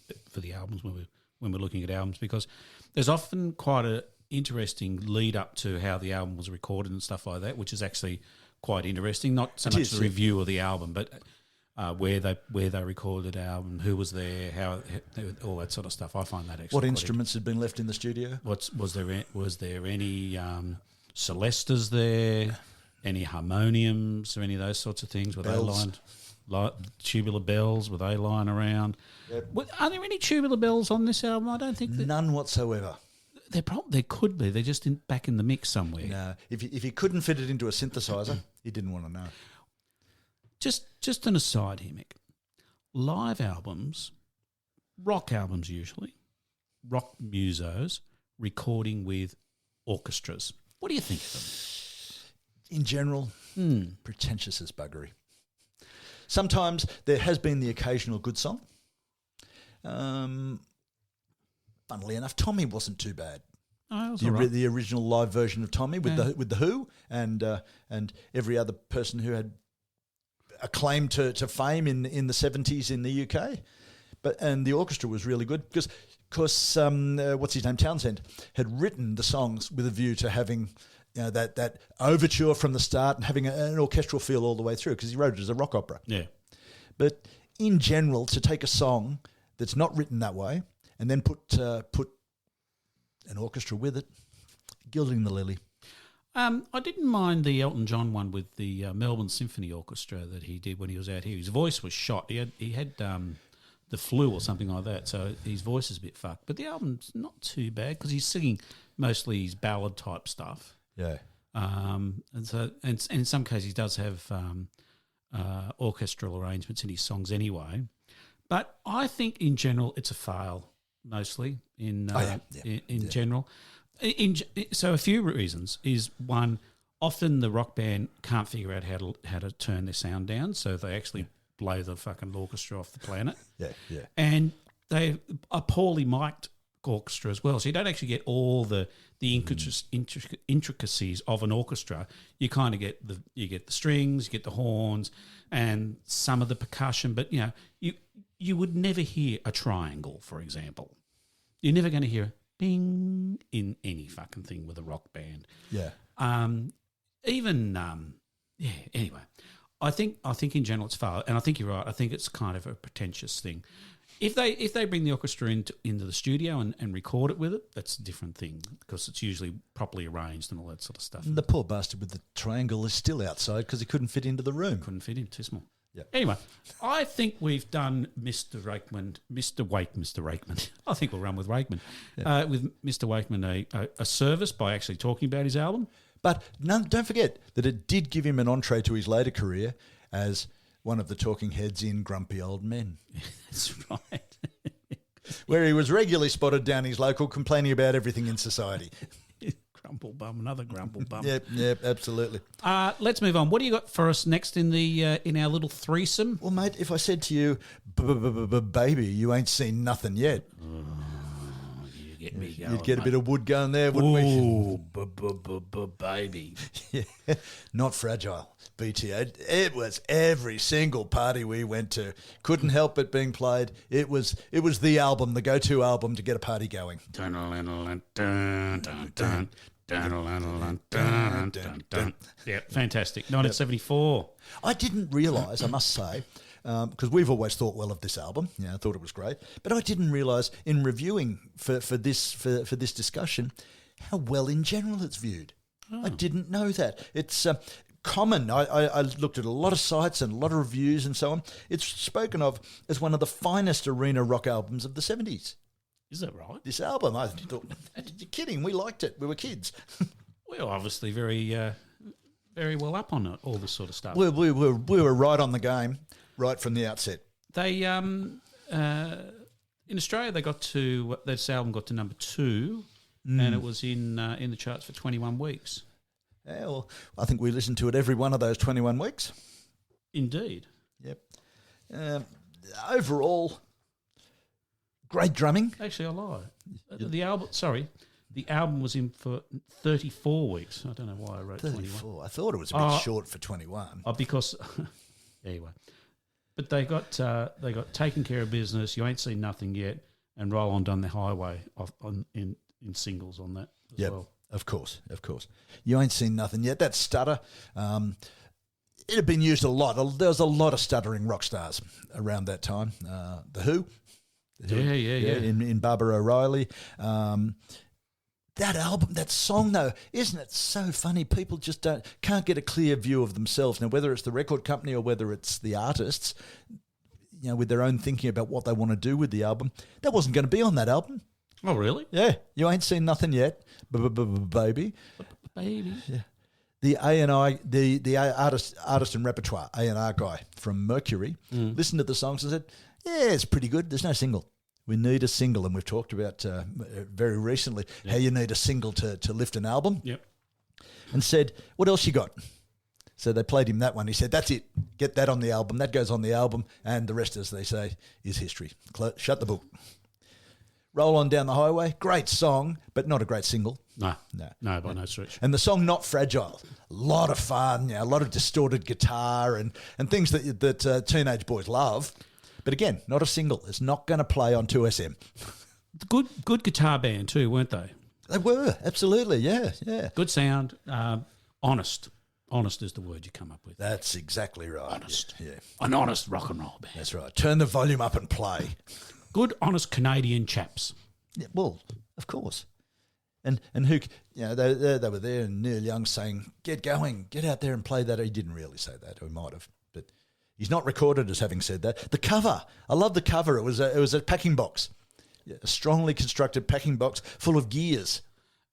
albums when we're looking at albums, because there's often quite a interesting lead up to how the album was recorded and stuff like that, which is actually quite interesting. Not so much the review of the album, but where they recorded the album, who was there, how all that sort of stuff. I find that actually. What instruments had been left in the studio? Was there any Celestas there? Any harmoniums or any of those sorts of things? Were bells. They lined? Tubular bells, were they lying around? Yep. Are there any tubular bells on this album? I don't think none whatsoever. There could be. They're just back in the mix somewhere. No, if he couldn't fit it into a synthesizer, he didn't want to know. Just an aside here, Mick. Live albums, rock albums usually, rock musos, recording with orchestras. What do you think of them? In general, pretentious as buggery. Sometimes there has been the occasional good song. Funnily enough, Tommy wasn't too bad. Oh, The original live version of Tommy with the Who and every other person who had a claim to fame in the 70s in the UK. And the orchestra was really good because what's his name, Townsend, had written the songs with a view to having that overture from the start and having an orchestral feel all the way through, because he wrote it as a rock opera. Yeah. But in general, to take a song that's not written that way and then put an orchestra with it, gilding the lily. I didn't mind the Elton John one with the Melbourne Symphony Orchestra that he did when he was out here. His voice was shot. He had the flu or something like that, so his voice is a bit fucked. But the album's not too bad because he's singing mostly his ballad type stuff. Yeah. And in some cases he does have orchestral arrangements in his songs anyway. But I think in general it's a fail mostly in general. So a few reasons is one, often the rock band can't figure out how to turn their sound down, so they actually blow the fucking orchestra off the planet. Yeah. And they are poorly mic'd orchestra as well, so you don't actually get all the intricacies of an orchestra. You kind of get the strings, you get the horns, and some of the percussion. But you would never hear a triangle, for example. You're never going to hear bing in any fucking thing with a rock band. Yeah. Anyway, I think in general it's far, and I think you're right. I think it's kind of a pretentious thing. If they bring the orchestra into the studio and record it with it, that's a different thing because it's usually properly arranged and all that sort of stuff. And the poor bastard with the triangle is still outside because he couldn't fit into the room. Couldn't fit in, too small. Yep. Anyway, I think we've done Mr. Wakeman. I think we'll run with Wakeman. Yeah. With Mr. Wakeman a service by actually talking about his album. But don't forget that it did give him an entree to his later career as one of the talking heads in Grumpy Old Men. That's right. Where he was regularly spotted down his local complaining about everything in society. Grumble bum, another grumble bum. Yep, absolutely. Let's move on. What do you got for us next in our little threesome? Well, mate, if I said to you, baby, you ain't seen nothing yet. You get me going. You'd get a bit of wood going there, wouldn't we? Ooh, baby. Yeah. Not Fragile. BTO. It was every single party we went to. Couldn't help it being played. It was the album, the go-to album to get a party going. Yeah, fantastic. 1974. I didn't realise, I must say, because we've always thought well of this album. Yeah, I thought it was great, but I didn't realise in reviewing for this discussion how well in general it's viewed. I didn't know that. It's common. I looked at a lot of sites and a lot of reviews and so on. It's spoken of as one of the finest arena rock albums of the 70s. Is that right? This album, I thought, you're kidding. We liked it. We were kids. We're obviously very well up on it, all this sort of stuff. We were right on the game, right from the outset. They in Australia this album got to number 2, and it was in the charts for 21 weeks. Yeah, well, I think we listened to it every one of those 21 weeks. Indeed. Yep. Overall, great drumming. Actually, I lied. The album was in for 34 weeks. I don't know why I wrote 34. 21. I thought it was a bit short for 21. Because anyway, but they got Taking Care of Business, You Ain't Seen Nothing Yet, and Roll On Down the Highway in singles on that as well. Of course. You Ain't Seen Nothing Yet. That stutter, it had been used a lot. There was a lot of stuttering rock stars around that time. The Who. Yeah. In Barbara O'Reilly. That album, that song, though, isn't it so funny? People just can't get a clear view of themselves. Now, whether it's the record company or whether it's the artists, with their own thinking about what they want to do with the album, that wasn't going to be on that album. Oh, really? Yeah. You Ain't Seen Nothing Yet, baby. Baby. Yeah. The A&I, the artist and repertoire, A&R guy from Mercury, listened to the songs and said, yeah, it's pretty good. There's no single. We need a single, and we've talked about very recently how you need a single to lift an album. Yep. And said, what else you got? So they played him that one. He said, that's it. Get that on the album. That goes on the album, and the rest, as they say, is history. Shut the book. Roll On Down the Highway, great song, but not a great single. No, by no stretch. And the song Not Fragile, a lot of fun, a lot of distorted guitar and things that teenage boys love. But again, not a single. It's not going to play on 2SM. Good guitar band too, weren't they? They were, absolutely, yeah. Good sound, honest. Honest is the word you come up with. That's exactly right. Honest. Yeah. An honest rock and roll band. That's right. Turn the volume up and play. Good, honest Canadian chaps. Yeah, well, of course. And who, they were there, and Neil Young saying, get going, get out there and play that. He didn't really say that, or he might have, but he's not recorded as having said that. The cover, I love the cover. It was a packing box, a strongly constructed packing box full of gears.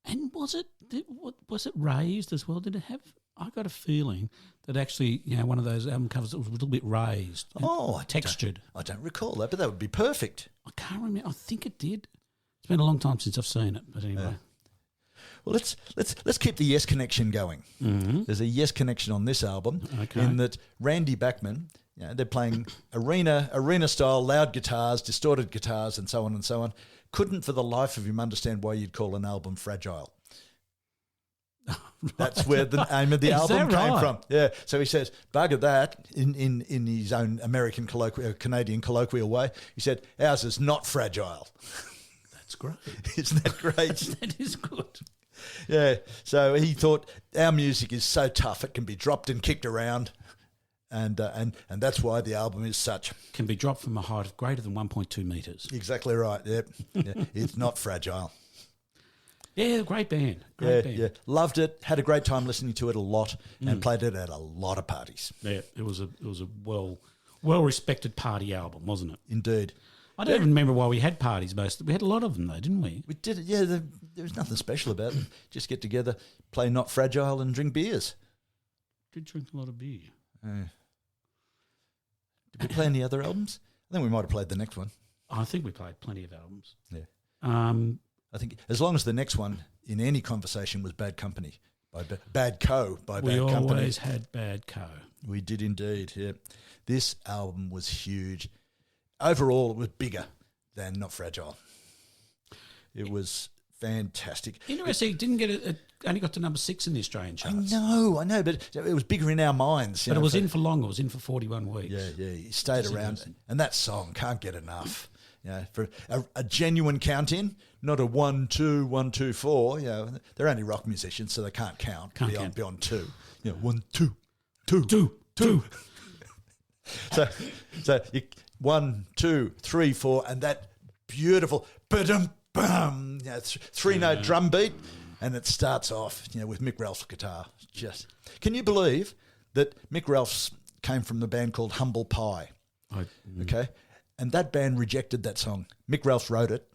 And was it raised as well? Did it have? I got a feeling that actually, one of those album covers that was a little bit raised. Textured. I don't recall that, but that would be perfect. I can't remember. I think it did. It's been a long time since I've seen it, but anyway. Well, let's keep the Yes connection going. Mm-hmm. There's a Yes connection on this album, in that Randy Bachman, they're playing arena style, loud guitars, distorted guitars, and so on and so on. Couldn't for the life of him understand why you'd call an album fragile. Right. That's where the name of the album came from. Yeah. So he says, bugger that, in his own Canadian colloquial way. He said, ours is not fragile. That's great. Isn't that great? That is good. Yeah. So he thought, our music is so tough it can be dropped and kicked around. And that's why the album is such. Can be dropped from a height of greater than 1.2 metres. Exactly right, yep. Yeah. It's not fragile. Yeah, great band. Great band. Yeah. Loved it, had a great time listening to it a lot, and played it at a lot of parties. Yeah, it was a well respected party album, wasn't it? Indeed. I don't even remember why we had parties we had a lot of them though, didn't we? We did it, yeah. There was nothing special about it. Just get together, play Not Fragile and drink beers. Did drink a lot of beer. Did we play any other albums? I think we might have played the next one. I think we played plenty of albums. Yeah. I think as long as the next one in any conversation was Bad Company, Bad Co by Bad Company. We always had Bad Co. We did indeed, yeah. This album was huge. Overall, it was bigger than Not Fragile. It was fantastic. Interesting, it didn't get it only got to number 6 in the Australian charts. I know, but it was bigger in our minds. But it was in for long. It was in for 41 weeks. Yeah, he stayed around. And that song, can't get enough. For a genuine count-in, not a 1, 2, 1, 2, 4. They're only rock musicians, so they can't count beyond 2. 1, 2, 2, 2. So 1, 2, 3, 4, and that beautiful ba-dum-bum, 3-note drum beat, and it starts off with Mick Ralph's guitar. Can you believe that Mick Ralph's came from the band called Humble Pie? Okay. And that band rejected that song. Mick Ralph wrote it.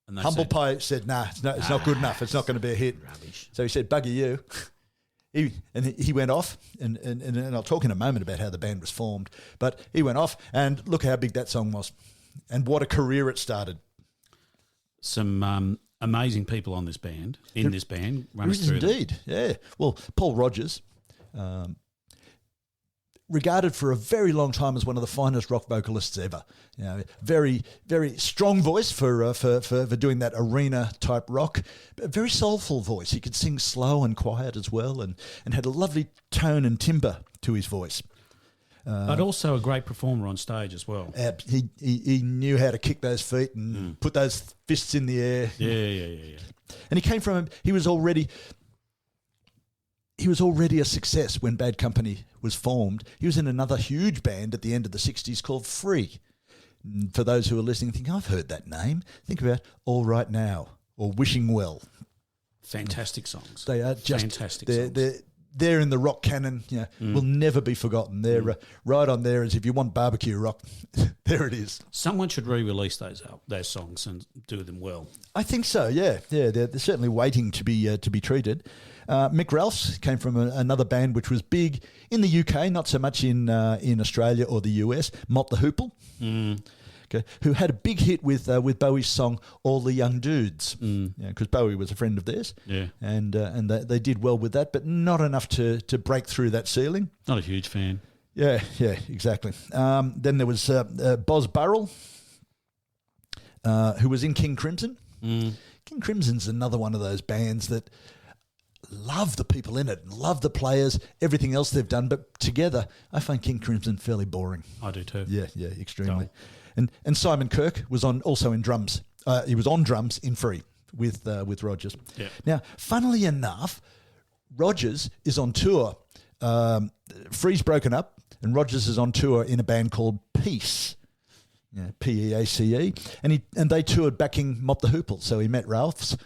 And Humble Pie said, nah, it's not good enough. It's not going to be a hit. Rubbish. So he said, bugger you. He went off, and I'll talk in a moment about how the band was formed, but he went off, and look how big that song was and what a career it started. Some amazing people on this band, run us through indeed, yeah. Well, Paul Rodgers, regarded for a very long time as one of the finest rock vocalists ever. Very, very strong voice for doing that arena type rock. A very soulful voice. He could sing slow and quiet as well, and had a lovely tone and timbre to his voice. But also a great performer on stage as well. He knew how to kick those feet and put those fists in the air. Yeah. And he was already a success when Bad Company was formed. He was in another huge band at the end of the 60s called Free. For those who are listening, think, I've heard that name. Think about All Right Now or Wishing Well. Fantastic songs. They are just fantastic songs. They're in the rock canon, will never be forgotten. They're right on there as if you want barbecue rock, there it is. Someone should re-release those songs and do them well. I think so, yeah. They're certainly waiting to be treated. Mick Ralphs came from another band which was big in the UK, not so much in Australia or the US, Mott the Hoople, okay, who had a big hit with Bowie's song All the Young Dudes, because Bowie was a friend of theirs, and they did well with that, but not enough to break through that ceiling. Not a huge fan. Yeah, exactly. Then there was Boz Burrell, who was in King Crimson. King Crimson's another one of those bands that love the people in it, love the players, everything else they've done, but together I find King Crimson fairly boring. I do too. Yeah, extremely. And Simon Kirke was also in drums. He was on drums in Free with Rodgers. Yeah. Now, funnily enough, Rodgers is on tour. Free's broken up, and Rodgers is on tour in a band called Peace. Peace, and they toured backing Mott the Hoople. So he met Ralphs.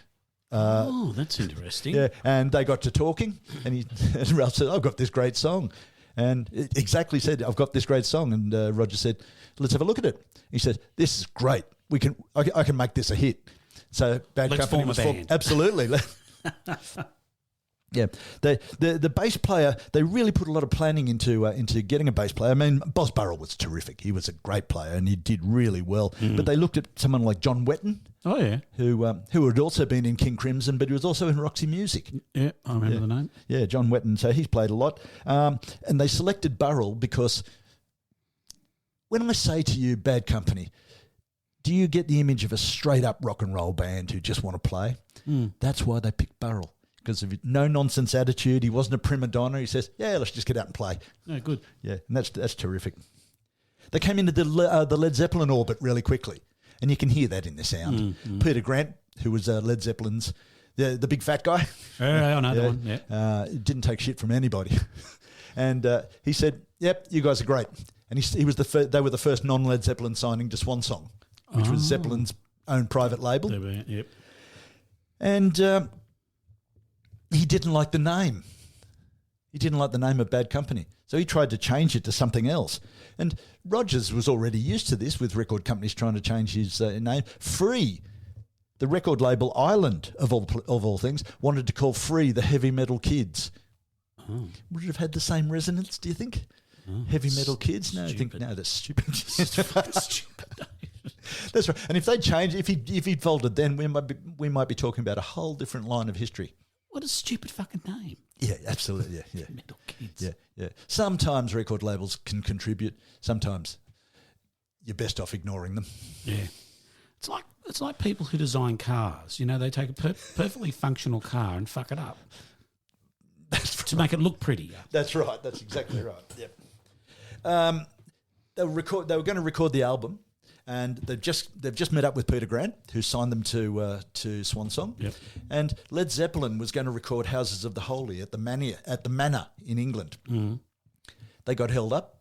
That's interesting. Yeah, and they got to talking, and Ralph said, "I've got this great song," and it exactly said, "I've got this great song." And Roger said, "Let's have a look at it." He said, "This is great. I can make this a hit." So Bad Company was formed. Absolutely. Yeah, the bass player, they really put a lot of planning into getting a bass player. I mean, Boz Burrell was terrific. He was a great player and he did really well. But they looked at someone like John Wetton. Oh, yeah. Who had also been in King Crimson, but he was also in Roxy Music. Yeah, I remember the name. Yeah, John Wetton. So he's played a lot. And they selected Burrell because when I say to you Bad Company, do you get the image of a straight-up rock and roll band who just want to play? That's why they picked Burrell. Because of no-nonsense attitude. He wasn't a prima donna. He says, let's just get out and play. Yeah, good. Yeah, and that's terrific. They came into the Led Zeppelin orbit really quickly, and you can hear that in the sound. Peter Grant, who was Led Zeppelin's, the big fat guy. I know the one, didn't take shit from anybody. And he said, yep, you guys are great. And he was they were the first non-Led Zeppelin signing to Swan Song, which was Zeppelin's own private label. Yep. And he didn't like the name. He didn't like the name of Bad Company. So he tried to change it to something else. And Rogers was already used to this with record companies trying to change his name. Free, the record label Island, of all things, wanted to call Free the Heavy Metal Kids. Oh. Would it have had the same resonance, do you think? Heavy Metal Kids? No, I think, no, that's stupid. Stupid. That's right. And if they changed, if he'd folded, then we might be talking about a whole different line of history. What a stupid fucking name. Yeah, absolutely. Yeah. Metal Kids. Yeah. Sometimes record labels can contribute. Sometimes you're best off ignoring them. Yeah. It's like people who design cars. You know, they take a perfectly functional car and fuck it up to make it look prettier. That's right. That's exactly right. Yep. They were going to record the album, and they've just met up with Peter Grant, who signed them to Swan Song. Yep. And Led Zeppelin was going to record Houses of the Holy at the Manor in England. Mm. They got held up.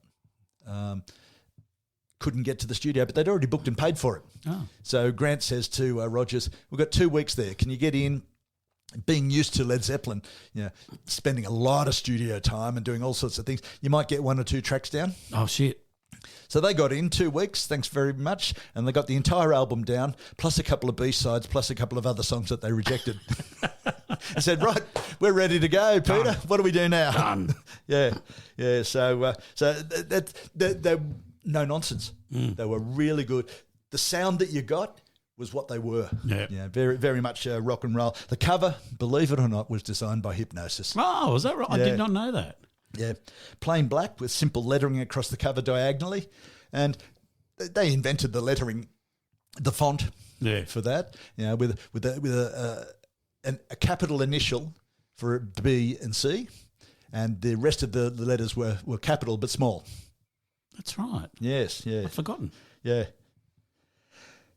Couldn't get to the studio, but they'd already booked and paid for it. Oh. So Grant says to Rogers, "We've got 2 weeks there. Can you get in?" Being used to Led Zeppelin, spending a lot of studio time and doing all sorts of things, you might get 1 or 2 tracks down. Oh, shit. So they got in 2 weeks, thanks very much, and they got the entire album down, plus a couple of B-sides, plus a couple of other songs that they rejected. I said, right, we're ready to go, Peter. Done. What do we do now? Done. Yeah. So they're no nonsense. They were really good. The sound that you got was what they were. Yeah. Yeah, very, very much rock and roll. The cover, believe it or not, was designed by Hypnosis. Oh, is that right? I Yeah. did not know that. Yeah, plain black with simple lettering across the cover diagonally, and they invented the lettering, the font, for that. With a capital initial for B and C, and the rest of the letters were capital but small. That's right. Yes, yeah, I've forgotten. yeah.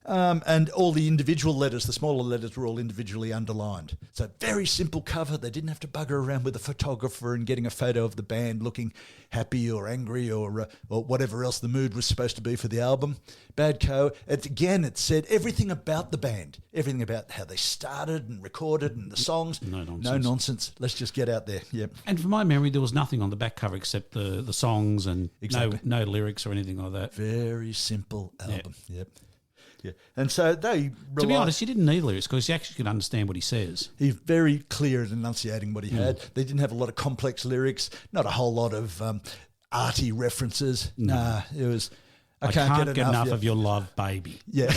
And all the individual letters, the smaller letters, were all individually underlined. So very simple cover. They didn't have to bugger around with a photographer and getting a photo of the band looking happy or angry or whatever else the mood was supposed to be for the album. Bad Co. It said everything about the band, everything about how they started and recorded and the songs. No nonsense. No nonsense. Let's just get out there. Yep. And from my memory, there was nothing on the back cover except the songs and Exactly. no lyrics or anything like that. Very simple album. Yep. Yeah. And so they To be honest, you didn't need lyrics because you actually could understand what he says. He's very clear at enunciating what he had. They didn't have a lot of complex lyrics, not a whole lot of arty references. No. Nah, it was, I can't get enough yet. of your love, baby. Yeah.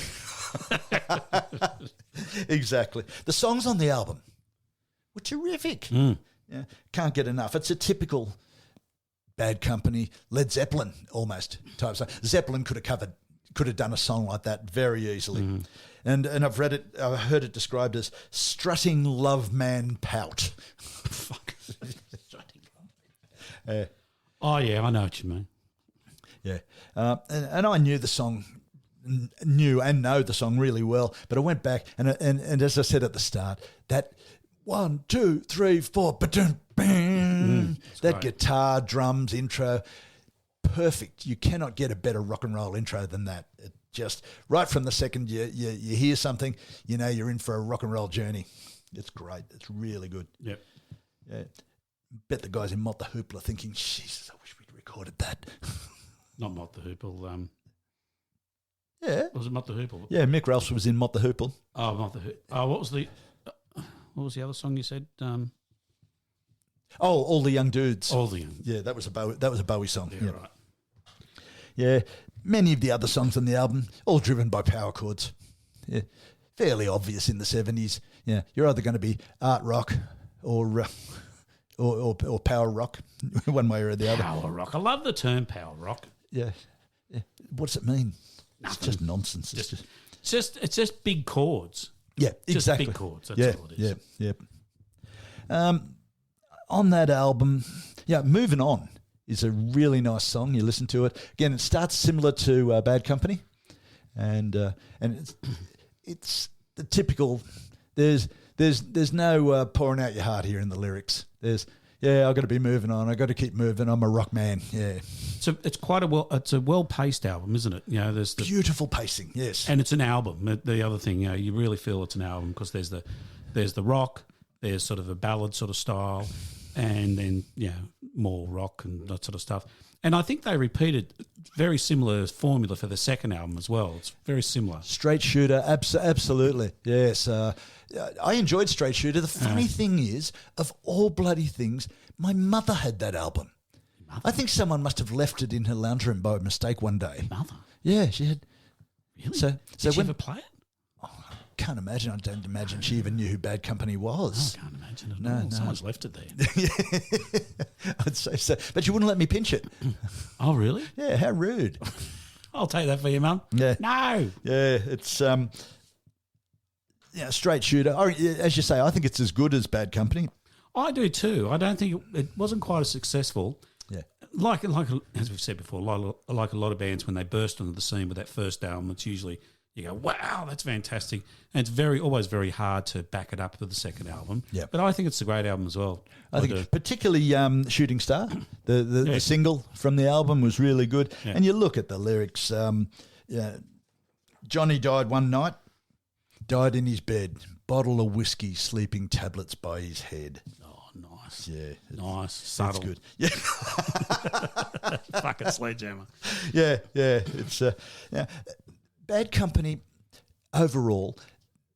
Exactly. The songs on the album were terrific. Yeah. Can't get enough. It's a typical Bad Company, Led Zeppelin almost type song. Zeppelin could have done a song like that very easily. And I've heard it described as strutting love man pout. Fuck. Oh, yeah, I know what you mean. Yeah. And I knew the song, know the song really well, but I went back and as I said at the start, that 1, 2, 3, 4, ba-dum, bang, that great. guitar, drums, intro, perfect. You cannot get a better rock and roll intro than that. It just right from the second you hear something, you know you're in for a rock and roll journey. It's great. It's really good. Yep. Yeah. Bet the guys in Mott the Hoople are thinking, Jesus, I wish we'd recorded that. Not Mott the Hoople. Yeah. Was it Mott the Hoople? Yeah, Mick Ralphs was in Mott the Hoople. Oh, Mott the Hoople. Oh, what was the other song you said? All the Young Dudes. All the Young. Yeah, that was a Bowie song. Yeah, right. Yeah, many of the other songs on the album, all driven by power chords. Yeah, fairly obvious in the 70s. Yeah, you're either going to be art rock or power rock, one way or the other. Power rock. I love the term power rock. Yeah. What does it mean? Nothing. It's just nonsense. It's just big chords. Yeah, Just exactly. big chords. That's all it is. Yeah. On that album, Moving On is a really nice song. You listen to it. Again, it starts similar to Bad Company. And it's the typical, there's no pouring out your heart here in the lyrics. There's, Yeah, I've got to be moving on. I've got to keep moving. I'm a rock man. Yeah. So it's it's a well-paced album, isn't it? You know, there's the Beautiful pacing, yes. and it's an album. The other thing, you know, you really feel it's an album because there's the rock, there's sort of a ballad sort of style, and then more rock and that sort of stuff. And I think they repeated very similar formula for the second album as well. It's very similar. Straight Shooter, absolutely, yes. I enjoyed Straight Shooter. The funny thing is, of all bloody things, my mother had that album. I think someone must have left it in her lounge room by mistake one day. Mother? Yeah, she had. Really? So Did she ever play it? Can't imagine. I don't imagine she even knew who Bad Company was. I can't imagine it at all. Someone's left it there. Yeah, I'd say so. But you wouldn't let me pinch it. Oh, really? Yeah, how rude. I'll take that for you, Mum. Yeah. No. Yeah, it's Straight Shooter. As you say, I think it's as good as Bad Company. I do too. I don't think it wasn't quite as successful. Yeah. Like as we've said before, like a lot of bands, when they burst onto the scene with that first album, it's usually you go, wow, that's fantastic. And it's always very hard to back it up with the second album. Yeah. But I think it's a great album as well. I think particularly Shooting Star, the single from the album was really good. Yeah. And you look at the lyrics, Johnny died one night, died in his bed, bottle of whiskey, sleeping tablets by his head. Oh, nice. Yeah. Nice. Subtle. That's good. Yeah. Fucking sledgehammer. Yeah. It's Bad Company, overall,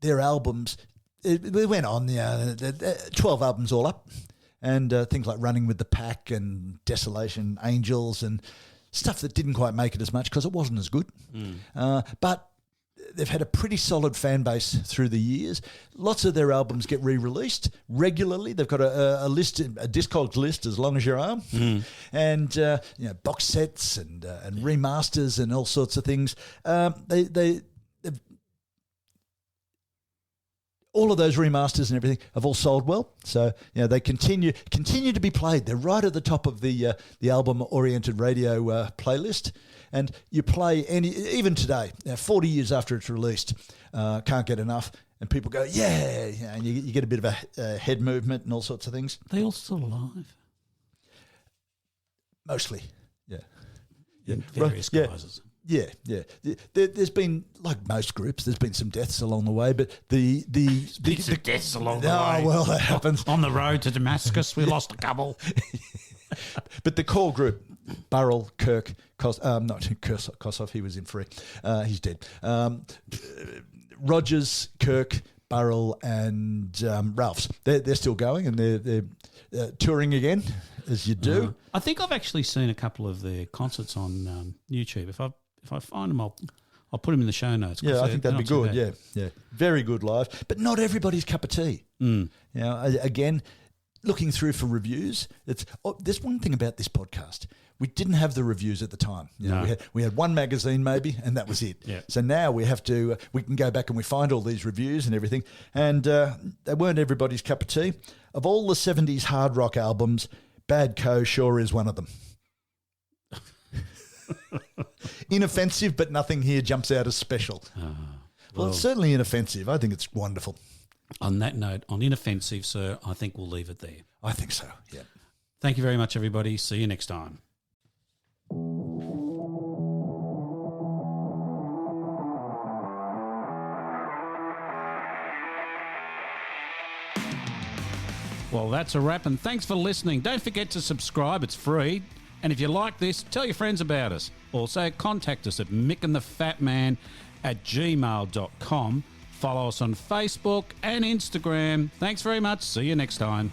their albums, we went on, 12 albums all up, and things like Running with the Pack and Desolation Angels and stuff that didn't quite make it as much because it wasn't as good. But they've had a pretty solid fan base through the years. Lots of their albums get re-released regularly. They've got a list, a Discogs list as long as your arm, and box sets and remasters and all sorts of things. All of those remasters and everything have all sold well, so they continue to be played. They're right at the top of the album-oriented radio playlist. And you play even today, 40 years after it's released, can't get enough, and people go, and you get a bit of a head movement and all sorts of things. Are they all still alive? Mostly, yeah. In various guises. Yeah. There's been, like most groups, there's been some deaths along the way, but the deaths along the way. Oh, well, that happens. On the road to Damascus, we lost a couple. But the core group, Burrell, Kirk, not Kossoff, he was in Free. He's dead. Rogers, Kirk, Burrell, and Ralphs. They're still going, and they're touring again, as you do. I think I've actually seen a couple of their concerts on YouTube. If I find them, I'll put them in the show notes. Yeah, I think that'd be good. Yeah, very good live. But not everybody's cup of tea. Again, looking through for reviews, there's one thing about this podcast. We didn't have the reviews at the time. We had one magazine maybe, and that was it. Yeah. So now we have to. We can go back and we find all these reviews and everything, and they weren't everybody's cup of tea. Of all the 70s hard rock albums, Bad Co sure is one of them. Inoffensive, but nothing here jumps out as special. Well, it's certainly inoffensive. I think it's wonderful. On that note, on inoffensive, sir, I think we'll leave it there. I think so, yeah. Thank you very much, everybody. See you next time. Well, that's a wrap, and thanks for listening. Don't forget to subscribe. It's free. And if you like this, tell your friends about us. Also, contact us at mickandthefatman@gmail.com. Follow us on Facebook and Instagram. Thanks very much. See you next time.